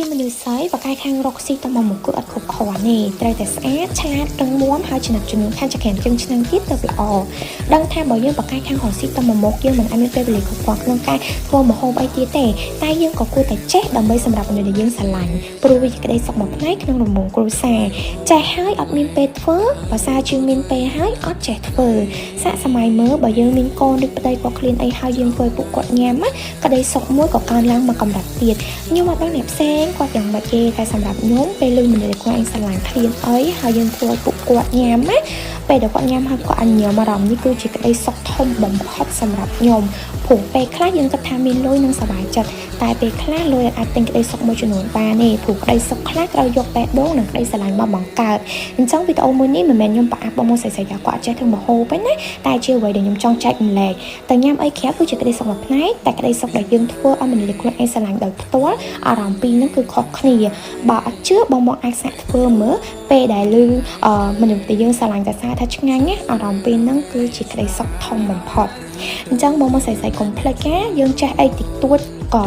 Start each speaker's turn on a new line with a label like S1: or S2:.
S1: ជាមនុស្សស្រីបកាយខាងរកស៊ីទៅមកមុខគឺអត់គ្រប់គ្រាន់ទេត្រូវតែស្អាតឆ្លាតរឹងមាំហើយចំណាប់ចំនួនខាងចក្រានជើងឆ្នាំងទៀតទៅល្អដឹងថាបើយើងបកាយខាងរកស៊ីទៅមកមុខយើងមិនអាចមានពេលវេលាគ្រប់គ្រាន់ក្នុងការធ្វើម្ហូបអីទៀតទេតែយើងក៏គួរតែចេះដើម្បីសម្រាប់មនុស្សដែលយើងស្រឡាញ់ព្រោះវាជាក្តីសុខមួយផ្នែកក្នុងរង្វង់គ្រួសារចេះហើយអត់មានពេលធ្វើបើសារជាងមានពេលហើយអត់ចេះធ្វើសាកសម័យមើលបើយើងមានកូនឬប្តីក៏ឃ្លានអីហើយយើងធ្វើឲ្យពួកគាត់ញ៉ាំក្តីសុខមួយក៏កើនឡើងមកកម្រិតទៀតខ្ញុំអត់ដឹងអ្នកផ្សេងគាត់យ៉ាងម៉េចទេតែសម្រាប់ខ្ញុំពេលលឺមនុស្សដែលគាត់ឯងស្រឡាញ់ឃ្លានអីហើយយើងធ្វើឲ្យពួកគាត់ញ៉ាំពេលដែលគាត់ញ៉ាំហើយគាត់អញញ៉ាំអារម្មណ៍នេះគឺជាក្តីសុខធំបំផុតសម្រាប់ខ្ញុំព្រោះពេលខ្លះយើងគិតថាមានលុយនឹងសប្បាយចិត្តតែពេលខ្លះលុយអាចទិញក្តីសុខមួយចំនួនបានទេព្រោះក្តីសុខខ្លះត្រូវយកបេះដូងនិងក្តីស្រឡាញ់មកបង្កើតអញ្ចឹងវីដេអូមួយនេះមិនមែនខ្ញុំប្រអាប់បងមកស្រីៗថាគាត់ចេះធ្វើម្ហូបទេណាតែជាអ្វីដែលខ្ញុំចង់ចែកម្លែកតែញ៉ាំអីក្រៅគឺជាក្តីសុខមួយផ្នែកតែក្តីសុខដែលយើងធ្វើឲ្យមនុស្សខ្លួនឯងស្រឡាញ់ដោយផ្ទាល់អារម្មណ៍ពីរហ្នឹងគឺខុសគ្នាបើអត់ជឿបងមកអាចសាកធ្វើមើលពេលដែលលឺមនុស្សដែលយើងស្រឡាញ់តែសារថាឆ្ងាញ់ណាអារម្មណ៍ពីរហ្នឹងគឺជាក្តីសុខធំបំផុតអញ្ចឹងបងមកស្រីៗកុំភ្លេចការយើងចេះអីតិចតួចក៏